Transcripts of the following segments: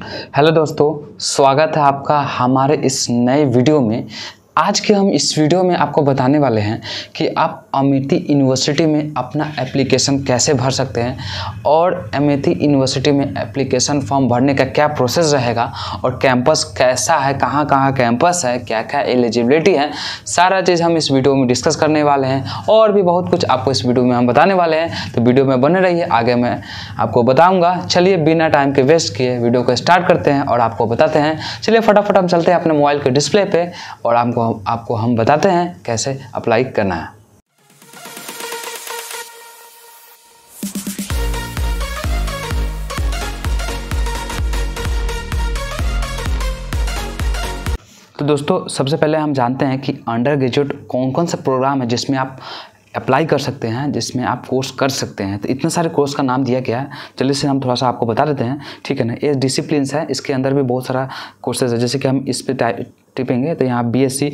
Hello दोस्तों, स्वागत है आपका हमारे इस नए वीडियो में। आज के हम इस वीडियो में आपको बताने वाले हैं कि आप अमेठी यूनिवर्सिटी में अपना एप्लीकेशन कैसे भर सकते हैं और अमेठी यूनिवर्सिटी में एप्लीकेशन फॉर्म भरने का क्या प्रोसेस रहेगा और कैंपस कैसा है, कहाँ कहाँ कैंपस है, क्या क्या एलिजिबिलिटी है, सारा चीज़ हम इस वीडियो में डिस्कस करने वाले हैं और भी बहुत कुछ आपको इस वीडियो में हम बताने वाले हैं। तो वीडियो में बने रहिए, आगे मैं आपको बताऊँगा। चलिए बिना टाइम के वेस्ट किए वीडियो को स्टार्ट करते हैं और आपको बताते हैं। चलिए फटाफट हम चलते हैं अपने मोबाइल के डिस्प्ले पे और आपको हम बताते हैं कैसे अप्लाई करना है। तो दोस्तों, सबसे पहले हम जानते हैं कि अंडर ग्रेजुएट कौन कौन सा प्रोग्राम है जिसमें आप अप्लाई कर सकते हैं, जिसमें आप कोर्स कर सकते हैं। तो इतने सारे कोर्स का नाम दिया गया है, चलिए से हम थोड़ा सा आपको बता देते हैं, ठीक है ना। ये डिसिप्लिन्स है, इसके अंदर भी बहुत सारा कोर्सेज है। जैसे कि हम इस पर टिपेंगे तो यहाँ BSc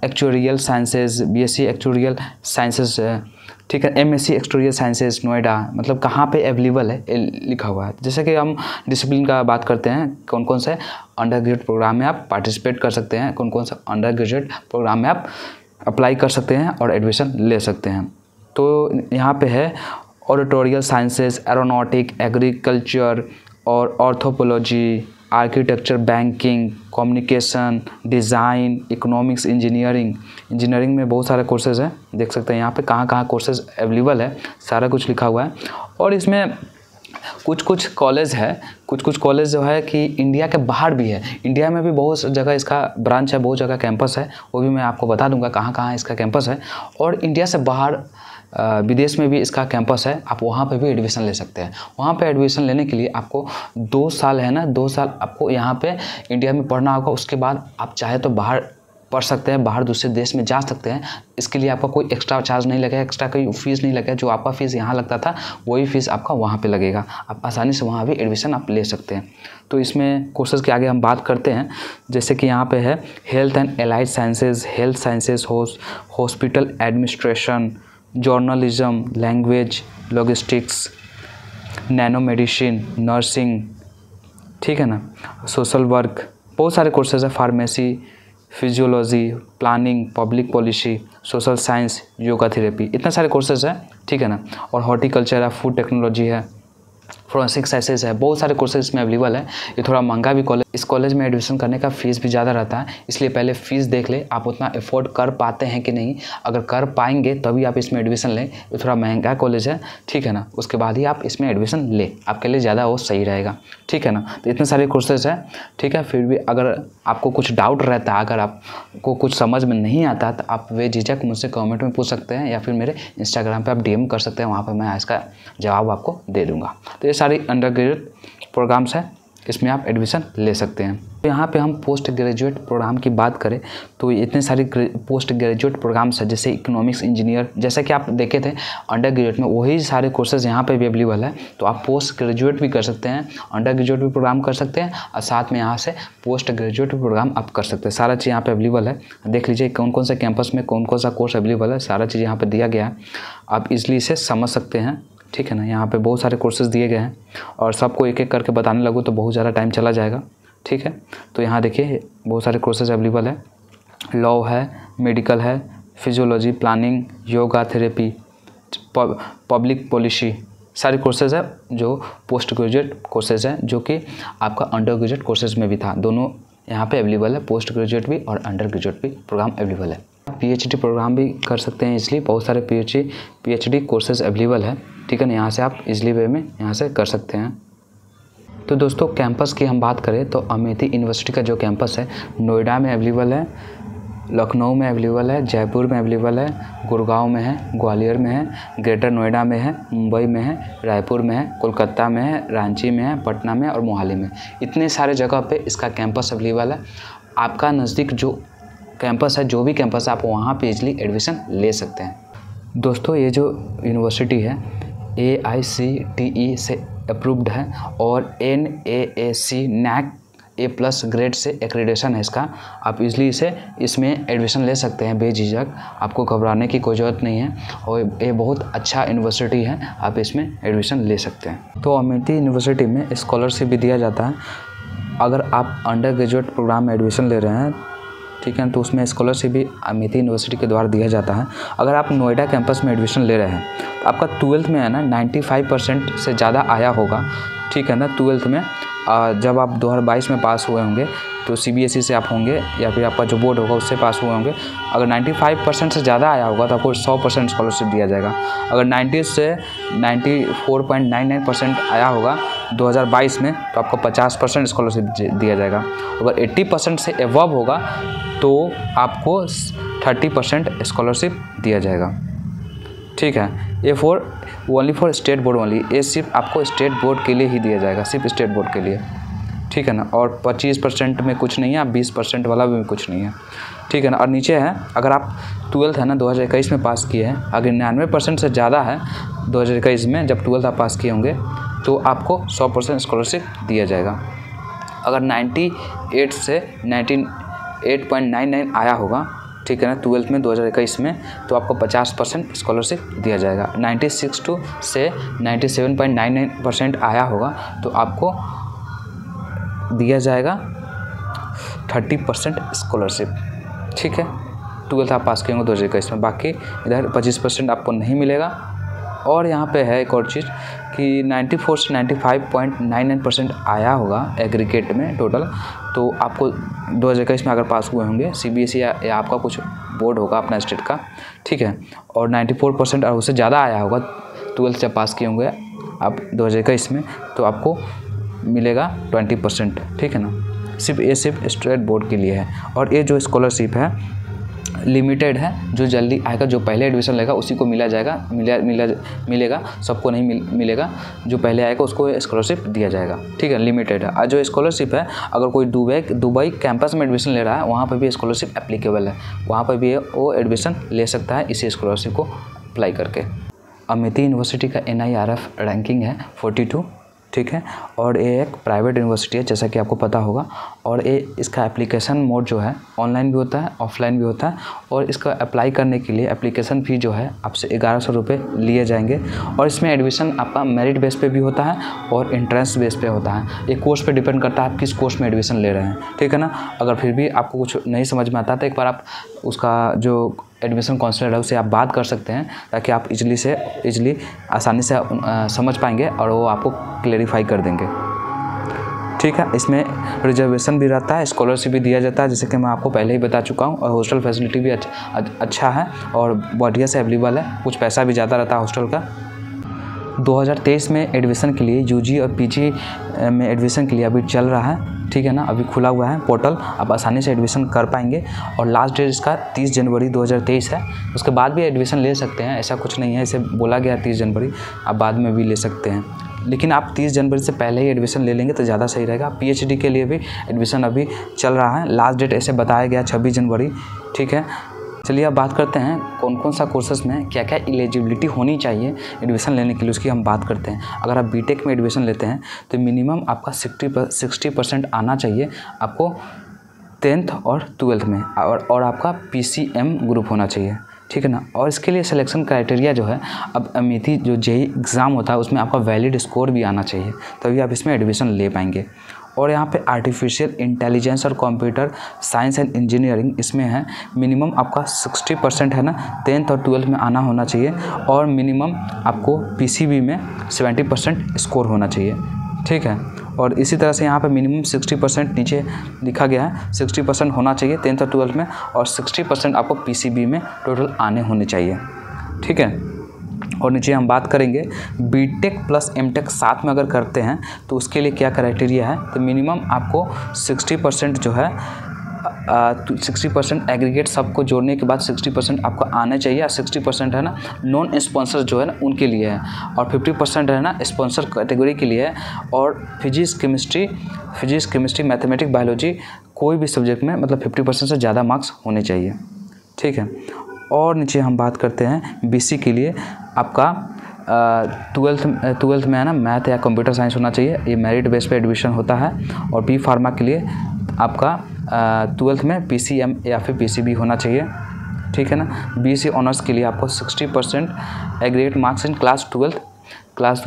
actuarial sciences, BSc actuarial sciences, ठीक है, एमएससी एक्चुरियल साइंसेज नोएडा, मतलब कहाँ पे अवेलेबल है लिखा हुआ है। जैसे कि हम डिसिप्लिन का बात करते हैं, कौन कौन से अंडर ग्रेजुएट प्रोग्राम में आप पार्टिसिपेट कर सकते हैं, कौन कौन सा अंडर ग्रेजुएट प्रोग्राम में आप अप्लाई कर सकते हैं और एडमिशन ले सकते हैं। तो यहाँ पे है ऑडिटोरियल साइंसेज, एरोनॉटिक, एग्रीकल्चर और anthropology, architecture, banking, communication, design, economics, engineering में बहुत सारे कोर्सेज हैं। देख सकते हैं यहाँ पे कहाँ कहाँ कोर्सेज अवेलेबल है, सारा कुछ लिखा हुआ है। और इसमें कुछ कॉलेज है, कुछ कॉलेज जो है कि इंडिया के बाहर भी है। इंडिया में भी बहुत जगह इसका ब्रांच है, बहुत जगह कैंपस है, वो भी मैं आपको बता दूंगा कहाँ कहाँ इसका कैंपस है। और इंडिया से बाहर विदेश में भी इसका कैंपस है, आप वहाँ पे भी एडमिशन ले सकते हैं। वहाँ पे एडमिशन लेने के लिए आपको 2 साल है ना, 2 साल आपको यहाँ पे इंडिया में पढ़ना होगा। उसके बाद आप चाहे तो बाहर पढ़ सकते हैं, बाहर दूसरे देश में जा सकते हैं। इसके लिए आपका कोई एक्स्ट्रा चार्ज नहीं लगेगा, एक्स्ट्रा कोई फीस नहीं लगेगा। जो आपका फ़ीस यहाँ लगता था वही फ़ीस आपका वहाँ पे लगेगा। आप आसानी से वहाँ भी एडमिशन आप ले सकते हैं। तो इसमें कोर्सेज के आगे हम बात करते हैं। जैसे कि यहाँ पे है health and allied sciences, health sciences, hospital administration, journalism, language, logistics, nano medicine, nursing, ठीक है ना, सोशल वर्क, बहुत सारे कोर्सेज है। Pharmacy, physiology, planning, public policy, social science, yoga therapy, इतने सारे कोर्सेज हैं, ठीक है ना। और हॉर्टिकल्चर है, फूड टेक्नोलॉजी है, फोरेंसिक साइंसेज है, बहुत सारे कोर्सेज इसमें अवेलेबल है। ये थोड़ा महंगा भी कॉलेज, इस कॉलेज में एडमिशन करने का फ़ीस भी ज़्यादा रहता है, इसलिए पहले फ़ीस देख ले आप उतना अफोर्ड कर पाते हैं कि नहीं। अगर कर पाएंगे तभी आप इसमें एडमिशन लें। ये थोड़ा महंगा कॉलेज है, ठीक है ना, उसके बाद ही आप इसमें एडमिशन लें, आपके लिए ज़्यादा वो सही रहेगा, ठीक है ना। तो इतने सारे कोर्सेज हैं, ठीक है। फिर भी अगर आपको कुछ डाउट रहता है, अगर आपको कुछ समझ में नहीं आता तो आप बेझिझक मुझसे कमेंट में पूछ सकते हैं या फिर मेरे इंस्टाग्राम पर आप DM कर सकते हैं, वहाँ पर मैं इसका जवाब आपको दे दूँगा। तो ये सारी अंडर ग्रेजुएट प्रोग्राम्स हैं, इसमें आप एडमिशन ले सकते हैं। तो यहाँ पे हम पोस्ट ग्रेजुएट प्रोग्राम की बात करें तो इतने सारे पोस्ट ग्रेजुएट प्रोग्राम्स हैं, जैसे इकोनॉमिक्स इंजीनियर, जैसा कि आप देखे थे अंडर ग्रेजुएट में, वही सारे कोर्सेज यहाँ पे भी अवेलेबल है। तो आप पोस्ट ग्रेजुएट भी कर सकते हैं, अंडर ग्रेजुएट भी प्रोग्राम कर सकते हैं और साथ में यहाँ से पोस्ट ग्रेजुएट भी प्रोग्राम आप कर सकते हैं। सारा चीज़ यहाँ पर अवेलेबल है। देख लीजिए कौन कौन से कैंपस में कौन कौन सा कोर्स अवेलेबल है, सारा चीज़ यहाँ पर दिया गया है, आप इजली इसे समझ सकते हैं, ठीक है ना। यहाँ पे बहुत सारे कोर्सेज दिए गए हैं और सबको एक एक करके बताने लगूँ तो बहुत ज़्यादा टाइम चला जाएगा, ठीक है। तो यहाँ देखिए बहुत सारे कोर्सेज अवेलेबल है, लॉ है, मेडिकल है, physiology, planning, yoga therapy, public policy, सारे कोर्सेज है जो पोस्ट ग्रेजुएट कोर्सेज हैं, जो कि आपका अंडर ग्रेजुएट कोर्सेज में भी था। दोनों यहाँ पे अवेलेबल है, पोस्ट ग्रेजुएट भी और अंडर ग्रेजुएट भी प्रोग्राम अवेलेबल है। PhD प्रोग्राम भी कर सकते हैं, इसलिए बहुत सारे PhD कोर्सेज अवेलेबल है, ठीक है ना। यहाँ से आप इजली वे में यहाँ से कर सकते हैं। तो दोस्तों, कैंपस की हम बात करें तो अमेठी यूनिवर्सिटी का जो कैंपस है नोएडा में अवेलेबल है, लखनऊ में अवेलेबल है, जयपुर में अवेलेबल है, गुड़गांव में है, ग्वालियर में है, ग्रेटर नोएडा में है, मुंबई में है, रायपुर में है, कोलकाता में है, रांची में है, पटना में और मोहाली में। इतने सारे जगह पे इसका कैंपस अवेलेबल है। आपका नज़दीक जो कैंपस है, जो भी कैंपस है, आप वहाँ पे इजली एडमिशन ले सकते हैं। दोस्तों, ये जो यूनिवर्सिटी है AICTE से अप्रूव्ड है और NAAC NAC A+ ग्रेड से एक्रेडिटेशन है इसका। आप इजली इसमें एडमिशन ले सकते हैं बेझिझक, आपको घबराने की कोई ज़रूरत नहीं है और ये बहुत अच्छा यूनिवर्सिटी है, आप इसमें एडमिशन ले सकते हैं। तो अमेठी यूनिवर्सिटी में स्कॉलरशिप भी दिया जाता है। अगर आप अंडर ग्रेजुएट प्रोग्राम में एडमिशन ले रहे हैं, ठीक है, तो उसमें स्कॉलरशिप भी अमेठी यूनिवर्सिटी के द्वारा दिया जाता है। अगर आप नोएडा कैंपस में एडमिशन ले रहे हैं तो आपका 12th में है ना 95% से ज़्यादा आया होगा, ठीक है ना। 12th में जब आप 2022 में पास हुए होंगे तो CBSE से आप होंगे या फिर आपका जो बोर्ड होगा उससे पास हुए होंगे। अगर 95% से ज़्यादा आया होगा तो आपको 100% स्कॉलरशिप दिया जाएगा। अगर 90 से 94.99% आया होगा 2022 में तो आपको 50% स्कॉलरशिप दिया जाएगा। अगर 80% से एबव होगा तो आपको 30% स्कॉलरशिप दिया जाएगा, ठीक है। ये only for state board only, ये सिर्फ आपको स्टेट बोर्ड के लिए ही दिया जाएगा, सिर्फ स्टेट बोर्ड के लिए, ठीक है ना। और 25% में कुछ नहीं है, 20% वाला भी कुछ नहीं है, ठीक है ना। और नीचे है, अगर आप 12th है ना 2021 में पास किए हैं, अगर 99% से ज़्यादा है 2021 में जब 12th आप पास किए होंगे तो आपको 100% स्कॉलरशिप दिया जाएगा। अगर 98 से 98.99 आया होगा, ठीक है ना, 12th में 2021 में, तो आपको 50% स्कॉलरशिप दिया जाएगा। 96 से 97.99% आया होगा तो आपको दिया जाएगा 30% स्कॉलरशिप, ठीक है। 12th आप पास किए होंगे 2021 में, बाकी इधर 25% आपको नहीं मिलेगा। और यहाँ पे है एक और चीज़ कि 94 से 95.99% आया होगा एग्रीगेट में टोटल, तो आपको 2021 में अगर पास हुए होंगे CBSE या आपका कुछ बोर्ड होगा अपना स्टेट का, ठीक है, और 94% और उससे ज़्यादा आया होगा 12th जब पास किए होंगे आप 2021 में, तो आपको मिलेगा 20%, ठीक है ना। सिर्फ स्टेट बोर्ड के लिए है। और ये जो स्कॉलरशिप है लिमिटेड है, जो जल्दी आएगा, जो पहले एडमिशन लेगा उसी को मिलेगा, सबको नहीं मिलेगा। जो पहले आएगा उसको स्कॉलरशिप दिया जाएगा, ठीक है, लिमिटेड है। और जो स्कॉलरशिप है, अगर कोई दुबई कैंपस में एडमिशन ले रहा है वहाँ पर भी स्कॉलरशिप एप्लीकेबल है, वहाँ पर भी वो एडमिशन ले सकता है इसी स्कॉलरशिप को अप्लाई करके। अमेठी यूनिवर्सिटी का NIRF रैंकिंग है 42, ठीक है, और ये एक प्राइवेट यूनिवर्सिटी है जैसा कि आपको पता होगा। और ये इसका एप्लीकेशन मोड जो है ऑनलाइन भी होता है, ऑफलाइन भी होता है। और इसका अप्लाई करने के लिए एप्लीकेशन फ़ी जो है आपसे 1100 रुपये लिए जाएंगे। और इसमें एडमिशन आपका मेरिट बेस पे भी होता है और इंट्रेंस बेस पे होता है। ये कोर्स पे डिपेंड करता है आप किस कोर्स में एडमिशन ले रहे हैं, ठीक है ना। अगर फिर भी आपको कुछ नहीं समझ में आता तो एक बार आप उसका जो एडमिशन काउंसलर है उससे आप बात कर सकते हैं, ताकि आप इजली आसानी से समझ पाएंगे और वो आपको क्लेरिफाई कर देंगे, ठीक है। इसमें रिजर्वेशन भी रहता है, स्कॉलरशिप भी दिया जाता है, जैसे कि मैं आपको पहले ही बता चुका हूँ। और हॉस्टल फैसिलिटी भी अच्छा है और बढ़िया से अवेलेबल है, कुछ पैसा भी ज़्यादा रहता है हॉस्टल का। 2023 में एडमिशन के लिए UG और PG में एडमिशन के लिए अभी चल रहा है, ठीक है ना। अभी खुला हुआ है पोर्टल, आप आसानी से एडमिशन कर पाएंगे। और लास्ट डेट इसका 30 जनवरी 2023 है। उसके बाद भी एडमिशन ले सकते हैं, ऐसा कुछ नहीं है, इसे बोला गया 30 जनवरी, आप बाद में भी ले सकते हैं। लेकिन आप 30 जनवरी से पहले ही एडमिशन ले लेंगे तो ज़्यादा सही रहेगा। PhD के लिए भी एडमिशन अभी चल रहा है, लास्ट डेट ऐसे बताया गया 26 जनवरी, ठीक है। चलिए अब बात करते हैं कौन कौन सा कोर्सेस में क्या क्या एलिजिबिलिटी होनी चाहिए एडमिशन लेने के लिए, उसकी हम बात करते हैं। अगर आप BTech में एडमिशन लेते हैं तो मिनिमम आपका 60% आना चाहिए आपको 10th और 12th में, और आपका PCM ग्रुप होना चाहिए, ठीक है ना। और इसके लिए सिलेक्शन क्राइटेरिया जो है, अब अमेठी जो JEE एग्ज़ाम होता है उसमें आपका वैलिड स्कोर भी आना चाहिए, तभी आप इसमें एडमिशन ले पाएंगे। और यहाँ पे आर्टिफिशियल इंटेलिजेंस और कंप्यूटर साइंस एंड इंजीनियरिंग इसमें है, मिनिमम आपका 60% है ना 10th और 12th में आना होना चाहिए। और मिनिमम आपको PCB में 70% स्कोर होना चाहिए, ठीक है। और इसी तरह से यहाँ पे मिनिमम 60% नीचे लिखा गया है, 60% होना चाहिए 10th और 12th में, और 60% आपको PCB में टोटल आने होने चाहिए, ठीक है। और नीचे हम बात करेंगे BTech प्लस MTech साथ में अगर करते हैं तो उसके लिए क्या क्राइटेरिया है। तो मिनिमम आपको 60% जो है 60% एग्रीगेट सबको जोड़ने के बाद 60% आपको आना चाहिए। और 60% है ना नॉन स्पॉन्सर जो है ना उनके लिए है, और 50% है ना स्पॉन्सर कैटेगरी के लिए है। और फिजिक्स केमिस्ट्री मैथमेटिक्स बायोलॉजी कोई भी सब्जेक्ट में मतलब 50% से ज़्यादा मार्क्स होने चाहिए, ठीक है। और नीचे हम बात करते हैं BC के लिए, आपका ट्वेल्थ में है ना मैथ या कंप्यूटर साइंस होना चाहिए, ये मेरिट बेस पे एडमिशन होता है। और बी फार्मा के लिए आपका ट्वेल्थ में PCM या फिर PCB होना चाहिए, ठीक है ना। BSc ऑनर्स के लिए आपको 60% एग्रीगेट मार्क्स इन क्लास 12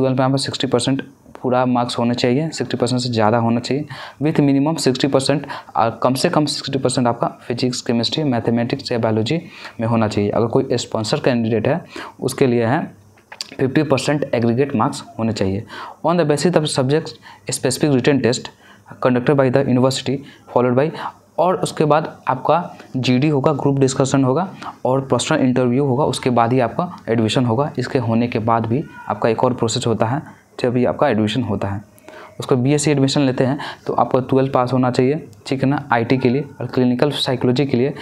में आपको 60% पूरा मार्क्स होने चाहिए, 60% से ज़्यादा होना चाहिए, विथ मिनिमम 60% कम से कम 60% आपका फिजिक्स, केमिस्ट्री, मैथमेटिक्स या बायोलॉजी में होना चाहिए। अगर कोई स्पॉन्सर कैंडिडेट है उसके लिए है 50% एग्रीगेट मार्क्स होने चाहिए। On the basis of subject specific written test conducted by the university followed by, और उसके बाद आपका GD होगा, ग्रुप डिस्कशन होगा और पर्सनल इंटरव्यू होगा, उसके बाद ही आपका एडमिशन होगा। इसके होने के बाद भी आपका एक और प्रोसेस होता है जब भी आपका एडमिशन होता है। उसको BSc एडमिशन लेते हैं तो आपको 12 पास होना चाहिए, ठीक है ना। IT के लिए और क्लिनिकल साइकोलॉजी के लिए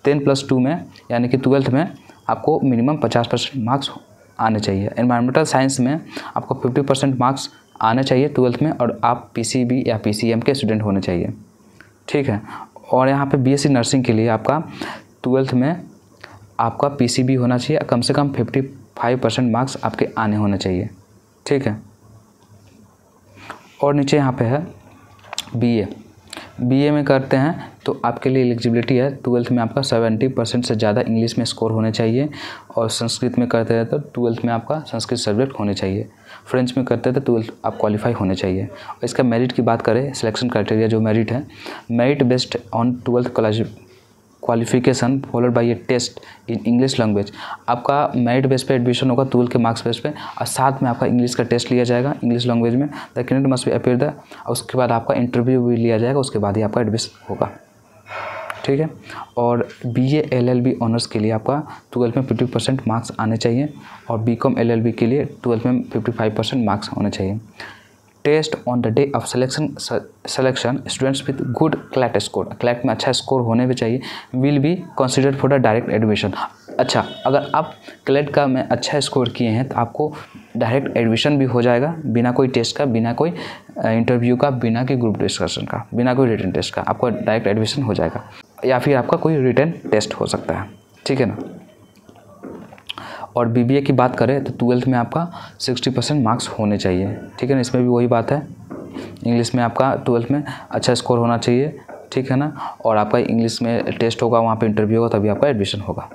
10+2 में यानी कि 12th में आपको मिनिमम 50% मार्क्स आने चाहिए। एनवायरमेंटल साइंस में आपको 50% मार्क्स आने चाहिए 12th में, और आप PCB या PCM के स्टूडेंट होने चाहिए, ठीक है। और यहाँ पे BSc नर्सिंग के लिए आपका 12th में आपका PCB होना चाहिए, कम से कम 55% मार्क्स आपके आने होने चाहिए, ठीक है। और नीचे यहाँ पे है BA में करते हैं तो आपके लिए एलिजिबिलिटी है 12th में आपका 70% से ज़्यादा इंग्लिश में स्कोर होने चाहिए, और संस्कृत में करते हैं तो 12th में आपका संस्कृत सब्जेक्ट होने चाहिए, फ्रेंच में करते हैं तो 12th आप क्वालिफाई होने चाहिए। और इसका मेरिट की बात करें, सिलेक्शन क्राइटेरिया जो मेरिट है, merit based on 12th qualification followed by a test in English language. आपका मेरिट बेस पे एडमिशन होगा 12th के मार्क्स बेस पे, और साथ में आपका इंग्लिश का टेस्ट लिया जाएगा इंग्लिश लैंग्वेज में, the candidate must be appear the, उसके बाद आपका इंटरव्यू भी लिया जाएगा, उसके बाद ही आपका एडमिशन होगा, ठीक है। और BA LLB ऑनर्स के लिए आपका 12th में 50% मार्क्स आने चाहिए, और BCom LLB के लिए 12th में 55% मार्क्स होने चाहिए। Test on the day of selection students with good CLAT score, CLAT में अच्छा स्कोर होने भी चाहिए, will be considered for the direct admission. अच्छा, अगर आप क्लैट का में अच्छा स्कोर किए हैं तो आपको डायरेक्ट एडमिशन भी हो जाएगा, बिना कोई टेस्ट का, बिना कोई इंटरव्यू का, बिना कोई ग्रुप डिस्कशन का, बिना कोई रिटन टेस्ट का, आपको डायरेक्ट एडमिशन हो जाएगा, या फिर आपका कोई रिटन टेस्ट हो सकता है, ठीक है ना। और BBA की बात करें तो 12th में आपका 60% मार्क्स होने चाहिए, ठीक है ना। इसमें भी वही बात है, इंग्लिश में आपका 12th में अच्छा स्कोर होना चाहिए, ठीक है ना। और आपका इंग्लिश में टेस्ट होगा, वहाँ पे इंटरव्यू होगा, तभी आपका एडमिशन होगा,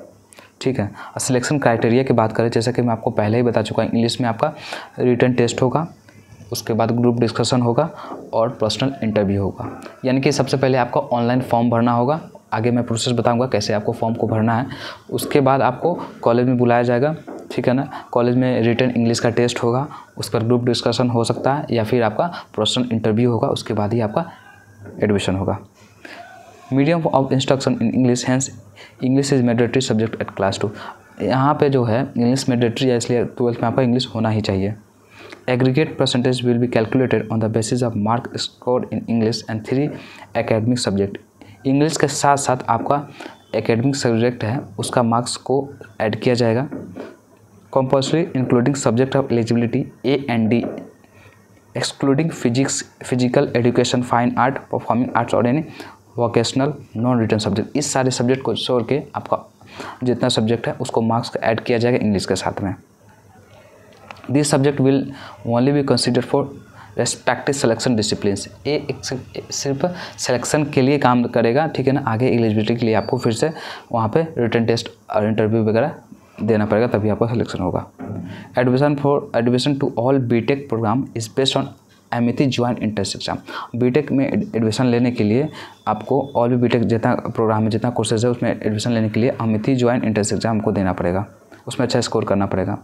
ठीक है। और सिलेक्शन क्राइटेरिया की बात करें, जैसा कि मैं आपको पहले ही बता चुका हूँ, इंग्लिश में आपका रिटन टेस्ट होगा, उसके बाद ग्रुप डिस्कशन होगा और पर्सनल इंटरव्यू होगा। यानी कि सबसे पहले आपको ऑनलाइन फॉर्म भरना होगा, आगे मैं प्रोसेस बताऊंगा कैसे आपको फॉर्म को भरना है। उसके बाद आपको कॉलेज में बुलाया जाएगा, ठीक है ना। कॉलेज में रिटन इंग्लिश का टेस्ट होगा, उस पर ग्रुप डिस्कशन हो सकता है, या फिर आपका पर्सनल इंटरव्यू होगा, उसके बाद ही आपका एडमिशन होगा। Medium of instruction in English, hence English is mandatory subject at class 2। यहाँ पे जो है इंग्लिश मैंडेटरी है, इसलिए 12th में आपका इंग्लिश होना ही चाहिए। Aggregate percentage will be calculated on the basis of mark score in English and 3 academic subject. English के साथ साथ आपका एकेडमिक सब्जेक्ट है उसका मार्क्स को ऐड किया जाएगा, compulsory including subject of eligibility A and D, excluding physical education, fine art, performing arts और any vocational non written subject. इस सारे सब्जेक्ट को छोड़ के आपका जितना सब्जेक्ट है उसको मार्क्स ऐड किया जाएगा इंग्लिश के साथ में। This subject will only be consider for respective selection disciplines. ये सिर्फ सिलेक्शन के लिए काम करेगा, ठीक है ना। आगे एलिजिबिलिटी के लिए आपको फिर से वहाँ पे रिटन टेस्ट और इंटरव्यू वगैरह देना पड़ेगा, तभी आपका सिलेक्शन होगा। Admission to all BTech program is based on Amity joint entrance exam. BTech में एडमिशन लेने के लिए आपको ऑल भी बीटेक जितना प्रोग्राम में जितना कोर्सेज है उसमें एडमिशन लेने के लिए अमिति ज्वाइंट एंट्रेंस एग्जाम को देना पड़ेगा, उसमें अच्छा स्कोर करना पड़ेगा,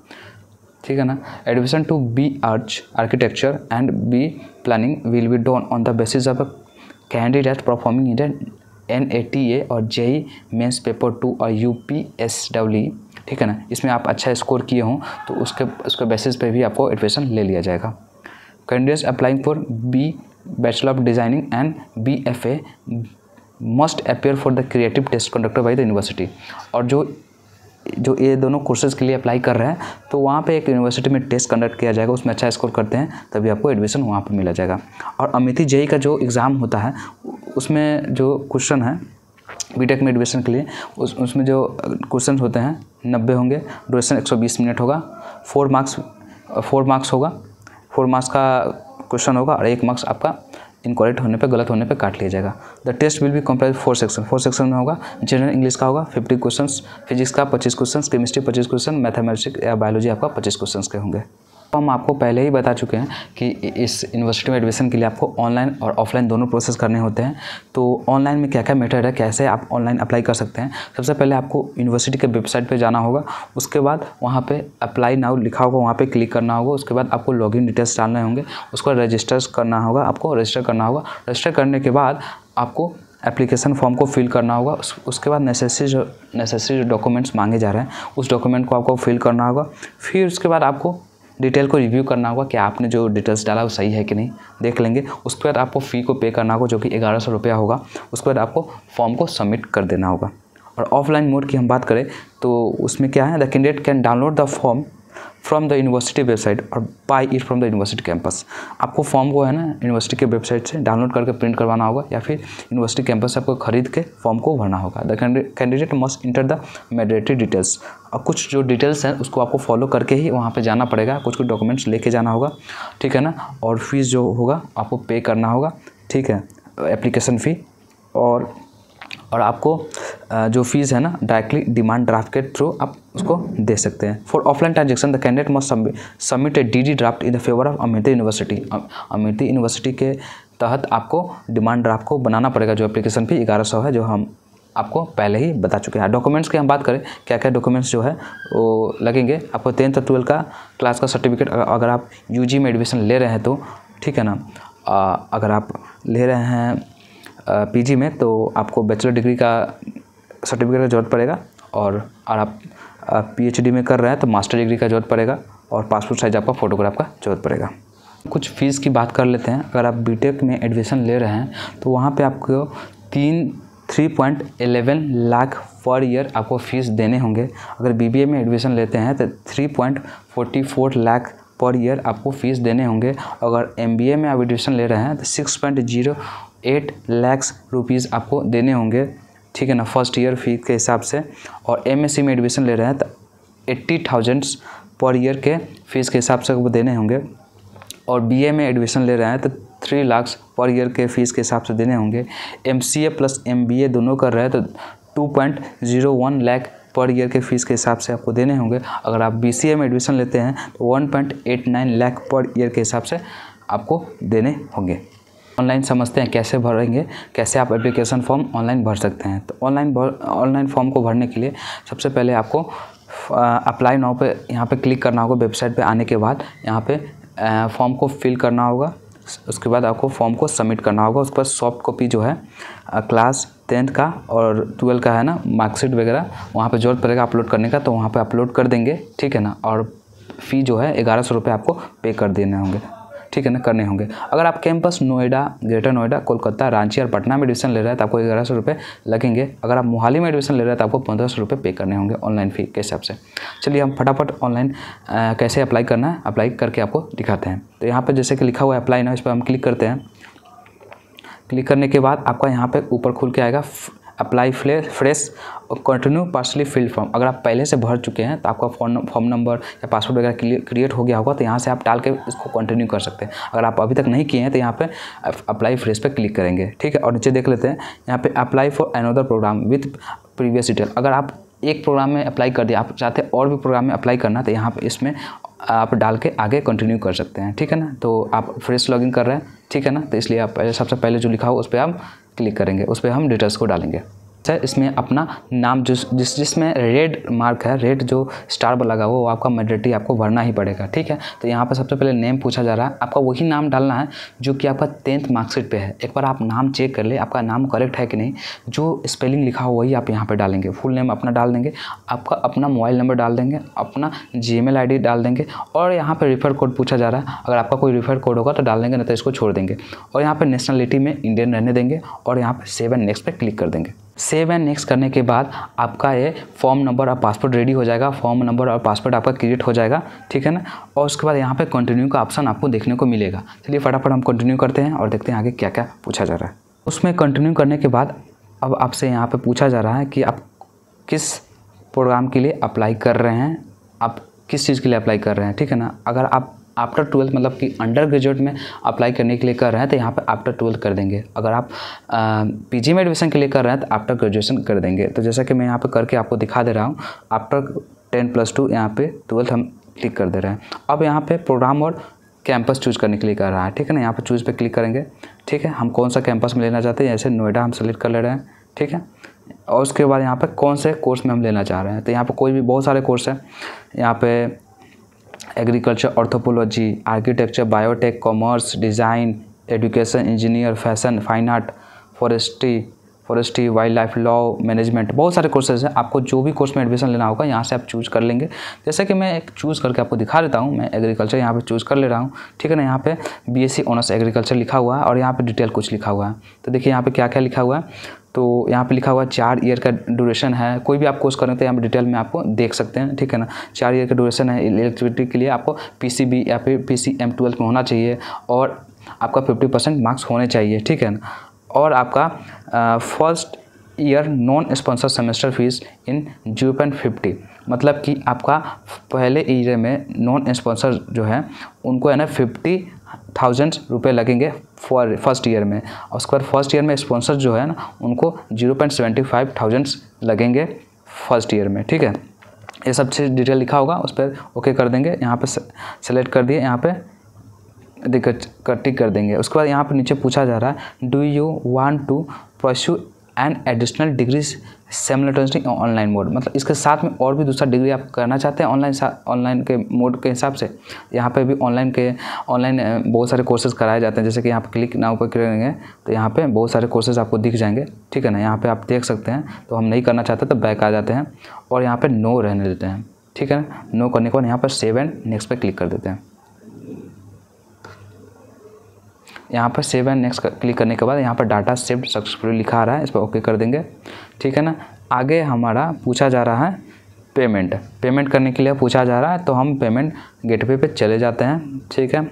ठीक है ना। Admission to B architecture and B planning will be done on the basis of candidate performing in NATA और JEE मेंस पेपर 2 और UPSW, ठीक है ना। इसमें आप अच्छा स्कोर किए हों तो उसके बेसिस पे भी आपको एडमिशन ले लिया जाएगा। Candidates applying for B bachelor of designing and BFA must appear for the creative test conducted by the university. और जो ये दोनों कोर्सेज के लिए अप्लाई कर रहे हैं तो वहाँ पे एक यूनिवर्सिटी में टेस्ट कंडक्ट किया जाएगा, उसमें अच्छा स्कोर करते हैं तभी आपको एडमिशन वहाँ पे मिला जाएगा। और अमिति JEE का जो एग्ज़ाम होता है उसमें जो क्वेश्चन है बीटेक में एडमिशन के लिए उसमें जो क्वेश्चन होते हैं 90 होंगे, ड्यूरेशन 120 मिनट होगा, 4 मार्क्स 4 मार्क्स होगा, 4 मार्क्स का क्वेश्चन होगा और 1 मार्क्स आपका इनकरेक्ट होने पे, गलत होने पे काट लिया जाएगा। The test will be comprise 4 section, 4 section में होगा। जनरल इंग्लिश का होगा 50 क्वेश्चंस, फिजिक्स का 25 क्वेश्चंस, केमिस्ट्री 25 क्वेश्चन, मैथमेटिक्स या बायोलॉजी आपका 25 क्वेश्चंस के होंगे। तो हम आपको पहले ही बता चुके हैं कि इस यूनिवर्सिटी में एडमिशन के लिए आपको ऑनलाइन और ऑफलाइन दोनों प्रोसेस करने होते हैं। तो ऑनलाइन में क्या क्या मेथड है, कैसे आप ऑनलाइन अप्लाई कर सकते हैं। सबसे पहले आपको यूनिवर्सिटी के वेबसाइट पे जाना होगा, उसके बाद वहाँ पे अप्लाई नाउ लिखा होगा, वहाँ पे क्लिक करना होगा। उसके बाद आपको लॉगिन डिटेल्स डालने होंगे, उसको रजिस्टर करना होगा, आपको रजिस्टर करना होगा। रजिस्टर करने के बाद आपको एप्लीकेशन फॉर्म को फिल करना होगा। उसके बाद नेसेसरी डॉक्यूमेंट्स मांगे जा रहे हैं, उस डॉक्यूमेंट को आपको फिल करना होगा। फिर उसके बाद आपको डिटेल को रिव्यू करना होगा कि आपने जो डिटेल्स डाला वो सही है कि नहीं, देख लेंगे। उसके बाद आपको फ़ी को पे करना होगा जो कि 1100 रुपया होगा। उसके बाद आपको फॉर्म को सबमिट कर देना होगा। और ऑफलाइन मोड की हम बात करें तो उसमें क्या है, the candidate can download the form from the university website और buy it from the university campus. आपको फॉर्म को है ना यूनिवर्सिटी के वेबसाइट से डाउनलोड करके प्रिंट करवाना होगा या फिर यूनिवर्सिटी कैंपस से आपको खरीद के फॉर्म को भरना होगा। The candidate must enter the mandatory details, और कुछ जो डिटेल्स हैं उसको आपको फॉलो करके ही वहाँ पे जाना पड़ेगा, कुछ डॉक्यूमेंट्स लेके जाना होगा, ठीक है ना। और फीस जो होगा आपको पे करना होगा, ठीक है, एप्लीकेशन फ़ी। और आपको जो फीस है ना डायरेक्टली डिमांड ड्राफ्ट के थ्रू आप उसको दे सकते हैं। For offline transaction the candidate must submit A DD draft in the favour of Amethi university. Amethi university के तहत आपको डिमांड ड्राफ्ट को बनाना पड़ेगा। जो एप्लीकेशन फी 1100 है, जो हम आपको पहले ही बता चुके हैं। डॉक्यूमेंट्स की हम बात करें, क्या क्या डॉक्यूमेंट्स जो है वो लगेंगे। आपको 10th और 12th का क्लास का सर्टिफिकेट, अगर आप UG में एडमिशन ले रहे हैं तो, ठीक है ना। अगर आप ले रहे हैं PG में तो आपको बैचलर डिग्री का सर्टिफिकेट का ज़रूरत पड़ेगा। और आप PhD में कर रहे हैं तो मास्टर डिग्री का ज़रूरत पड़ेगा। और पासपोर्ट साइज आपका फ़ोटोग्राफ का ज़रूरत पड़ेगा। कुछ फ़ीस की बात कर लेते हैं। अगर आप BTech में एडमिशन ले रहे हैं तो वहाँ पे आपको 3.11 लाख पर ईयर आपको फ़ीस देने होंगे। अगर BBA में एडमिशन लेते हैं तो 3.44 लाख पर ईयर आपको फ़ीस देने होंगे। अगर MBA में आप एडमिशन ले रहे हैं तो 6.08 लाख रुपीज़ आपको देने होंगे, ठीक है ना, फर्स्ट ईयर फी के हिसाब से। और MSc में एडमिशन ले रहे हैं तो 80,000 पर ईयर के फीस के हिसाब से आपको देने होंगे। और BA में एडमिशन ले रहे हैं तो 3 लाख पर ईयर के फीस के हिसाब से देने होंगे। MCA प्लस MBA दोनों कर रहे हैं तो 2.01 लाख पर ईयर के फीस के हिसाब से आपको देने होंगे। अगर आप BCA में एडमिशन लेते हैं तो 1.89 लाख पर ईयर के हिसाब से आपको देने होंगे। ऑनलाइन समझते हैं कैसे भरेंगे, कैसे आप एप्लीकेशन फॉर्म ऑनलाइन भर सकते हैं। तो ऑनलाइन फॉर्म को भरने के लिए सबसे पहले आपको अप्लाई नाउ पे यहाँ पे क्लिक करना होगा। वेबसाइट पे आने के बाद यहाँ पे फॉर्म को फिल करना होगा। उसके बाद आपको फॉर्म को सबमिट करना होगा। उसके बाद सॉफ्ट कॉपी जो है क्लास 10th का और 12th का है ना, मार्कशीट वगैरह वहाँ पे जरूरत पड़ेगा अपलोड करने का, तो वहाँ पे अपलोड कर देंगे, ठीक है ना। और फ़ी जो है 1100 रुपये आपको पे कर देने होंगे, ठीक है ना, करने होंगे। अगर आप कैंपस नोएडा, ग्रेटर नोएडा, कोलकाता, रांची और पटना में एडमिशन ले रहे हैं तो आपको 1100 रुपये लगेंगे। अगर आप मोहाली में एडमिशन ले रहे हैं तो आपको 1500 रुपये पे करने होंगे ऑनलाइन फ़ी के हिसाब से। चलिए हम फटाफट ऑनलाइन कैसे अप्लाई करना है, अप्लाई करके आपको दिखाते हैं। तो यहाँ पर जैसे कि लिखा हुआ है अप्लाई नाउ, इस पर हम क्लिक करते हैं। क्लिक करने के बाद आपका यहाँ पर ऊपर खुल के आएगा अप्लाई फ्रेश और कंटिन्यू पार्शली फिल्ड फॉर्म। अगर आप पहले से भर चुके हैं तो आपका फॉर्म नंबर या पासवर्ड वगैरह क्रिएट हो गया होगा, तो यहाँ से आप डाल के इसको कंटिन्यू कर सकते हैं। अगर आप अभी तक नहीं किए हैं तो यहाँ पे अप्लाई फ्रेश पे क्लिक करेंगे, ठीक है। और नीचे देख लेते हैं यहाँ पे apply for another programme with previous detail. अगर आप एक प्रोग्राम में अप्लाई कर दिया, आप चाहते हैं और भी प्रोग्राम में अप्लाई करना, तो यहाँ पर इसमें आप डाल के आगे कंटिन्यू कर सकते हैं, ठीक है ना। तो आप फ्रेश लॉगिन कर रहे हैं, ठीक है ना, तो इसलिए आप सबसे पहले जो लिखा हो उस पर आप क्लिक करेंगे, उस पर हम डिटेल्स को डालेंगे। इसमें अपना नाम जिसमें रेड मार्क है, रेड जो स्टार लगा हुआ, वो आपका मैंडेटरी आपको भरना ही पड़ेगा, ठीक है। तो यहाँ पर सबसे पहले नेम पूछा जा रहा है, आपका वही नाम डालना है जो कि आपका 10th मार्कशीट पे है। एक बार आप नाम चेक कर ले आपका नाम करेक्ट है कि नहीं। जो स्पेलिंग लिखा हो वही आप यहाँ पे डालेंगे। फुल नेम अपना डाल देंगे, आपका अपना मोबाइल नंबर डाल देंगे, अपना Gmail ID डाल देंगे। और यहाँ पर रेफर कोड पूछा जा रहा है, अगर आपका कोई रेफर कोड होगा तो डाल देंगे, नहीं तो इसको छोड़ देंगे। और यहाँ पर नेशनलिटी में इंडियन रहने देंगे और यहाँ पर सेव एंड नेक्स्ट पे क्लिक कर देंगे। सेव एंड नेक्स्ट करने के बाद आपका ये फॉर्म नंबर और पासपोर्ट रेडी हो जाएगा। फॉर्म नंबर और पासपोर्ट आपका क्रिएट हो जाएगा, ठीक है ना। और उसके बाद यहाँ पे कंटिन्यू का ऑप्शन आपको देखने को मिलेगा। चलिए फटाफट हम कंटिन्यू करते हैं और देखते हैं आगे क्या क्या पूछा जा रहा है। उसमें कंटिन्यू करने के बाद अब आपसे यहाँ पे पूछा जा रहा है कि आप किस प्रोग्राम के लिए अप्लाई कर रहे हैं, आप किस चीज़ के लिए अप्लाई कर रहे हैं, ठीक है ना। अगर आप आफ्टर 12 मतलब कि अंडर ग्रेजुएट में अप्लाई करने के लिए कर रहे हैं तो यहाँ पे आफ्टर 12 कर देंगे। अगर आप पीजी में एडमिशन के लिए कर रहे हैं तो आफ्टर ग्रेजुएशन कर देंगे। तो जैसा कि मैं यहाँ पे करके आपको दिखा दे रहा हूँ, आफ्टर 10+2 यहाँ पे 12 हम क्लिक कर दे रहे हैं। अब यहाँ पे प्रोग्राम और कैंपस चूज़ करने के लिए कर रहा है, ठीक है ना। यहाँ पर चूज़ पे क्लिक करेंगे, ठीक है। हम कौन सा कैंपस में लेना चाहते हैं, जैसे नोएडा हम सेलेक्ट कर ले रहे हैं, ठीक है। और उसके बाद यहाँ पे कौन से कोर्स में हम लेना चाह रहे हैं, तो यहाँ पे कोई भी बहुत सारे कोर्स हैं। यहाँ पे agriculture, anthropology, architecture, biotech, commerce, design, education, engineer, fashion, fine art, forestry, wildlife, law, management, बहुत सारे कोर्सेज हैं। आपको जो भी कोर्स में एडमिशन लेना होगा यहाँ से आप चूज़ कर लेंगे। जैसे कि मैं एक चूज़ करके आपको दिखा देता हूँ। मैं एग्रीकल्चर यहाँ पे चूज़ कर ले रहा हूँ, ठीक है ना। यहाँ पे BSc ऑनर्स एग्रीकल्चर लिखा हुआ है और यहाँ पे डिटेल कुछ लिखा हुआ है। तो देखिए यहाँ पे क्या क्या लिखा हुआ है। तो यहाँ पे लिखा हुआ है 4 ईयर का ड्यूरेशन है। कोई भी आप कोर्स करें तो यहाँ पे डिटेल में आपको देख सकते हैं, ठीक है ना। 4 ईयर का ड्यूरेशन है। इलेक्ट्रिसिटी के लिए आपको PCB या फिर PCM 12 में होना चाहिए और आपका 50% मार्क्स होने चाहिए, ठीक है ना। और आपका first year non sponsor semester fees in 0.50, मतलब कि आपका पहले ईयर में नॉन स्पॉन्सर जो है उनको है ना 50,000 रुपये लगेंगे फॉर फर्स्ट ईयर में। और उसके बाद फर्स्ट ईयर में स्पॉन्सर जो है ना उनको 0.75,000 लगेंगे फर्स्ट ईयर में, ठीक है। ये सब चीज़ डिटेल लिखा होगा, उस पर ओके कर देंगे। यहाँ पे सेलेक्ट कर दिए, यहाँ पे टिक कर देंगे। उसके बाद यहाँ पे नीचे पूछा जा रहा है, do you want to pursue an additional degree simultaneously online mode, मतलब इसके साथ में और भी दूसरा डिग्री आप करना चाहते हैं ऑनलाइन के मोड के हिसाब से। यहाँ पे भी ऑनलाइन बहुत सारे कोर्सेज कराए जाते हैं। जैसे कि यहाँ पे क्लिक नाउ पर करेंगे तो यहाँ पे बहुत सारे कोर्सेज आपको दिख जाएंगे, ठीक है ना। यहाँ पे आप देख सकते हैं। तो हम नहीं करना चाहते तो बैक आ जाते हैं और यहाँ पर नो रहने देते हैं, ठीक है ना। नो करने के बाद यहाँ पर सेव एंड नेक्स्ट पर क्लिक कर देते हैं। यहाँ पर सेव एंड नेक्स्ट क्लिक करने के बाद यहाँ पर डाटा सेव्ड सक्सेसफुली लिखा आ रहा है, इस पर ओके कर देंगे, ठीक है ना। आगे हमारा पूछा जा रहा है पेमेंट करने के लिए पूछा जा रहा है। तो हम पेमेंट गेटवे पे चले जाते हैं, ठीक है।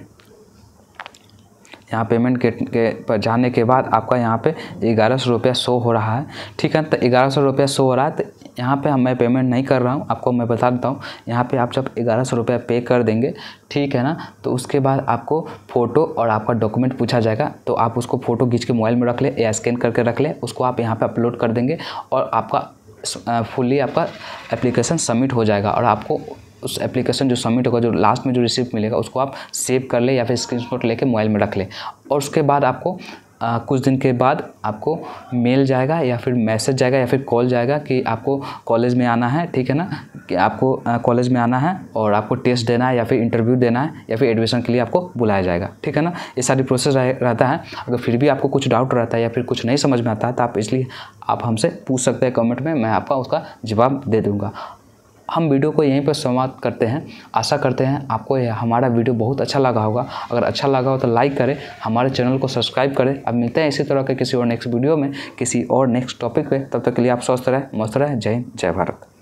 यहाँ पेमेंट के पर जाने के बाद आपका यहाँ पे 1100 रुपया शो हो रहा है, ठीक है। तो 1100 रुपया शो हो रहा है। तो यहाँ पे मैं पेमेंट नहीं कर रहा हूँ, आपको मैं बता देता हूँ। यहाँ पे आप जब 1100 रुपया पे कर देंगे, ठीक है ना, तो उसके बाद आपको फ़ोटो और आपका डॉक्यूमेंट पूछा जाएगा। तो आप उसको फ़ोटो खींच के मोबाइल में रख ले या स्कैन करके रख ले, उसको आप यहाँ पे अपलोड कर देंगे और आपका फुल्ली आपका एप्लीकेशन सबमिट हो जाएगा। और आपको उस एप्लीकेशन जो सबमिट होगा, जो लास्ट में जो रिसीप्ट मिलेगा, उसको आप सेव कर ले या फिर स्क्रीनशॉट लेके मोबाइल में रख ले। और उसके बाद आपको कुछ दिन के बाद आपको मेल जाएगा या फिर मैसेज जाएगा या फिर कॉल जाएगा कि आपको कॉलेज में आना है, ठीक है ना, कि आपको कॉलेज में आना है और आपको टेस्ट देना है या फिर इंटरव्यू देना है या फिर एडमिशन के लिए आपको बुलाया जाएगा, ठीक है ना। ये सारी प्रोसेस रहता है। अगर फिर भी आपको कुछ डाउट रहता है या फिर कुछ नहीं समझ में आता है तो आप हमसे पूछ सकते हैं कमेंट में, मैं आपका उसका जवाब दे दूँगा। हम वीडियो को यहीं पर समाप्त करते हैं। आशा करते हैं आपको हमारा वीडियो बहुत अच्छा लगा होगा। अगर अच्छा लगा हो तो लाइक करें, हमारे चैनल को सब्सक्राइब करें। अब मिलते हैं इसी तरह के किसी और नेक्स्ट वीडियो में, किसी और नेक्स्ट टॉपिक पे। तब तक के लिए आप स्वस्थ रहें, मस्त रहें। जय हिंद, जय भारत।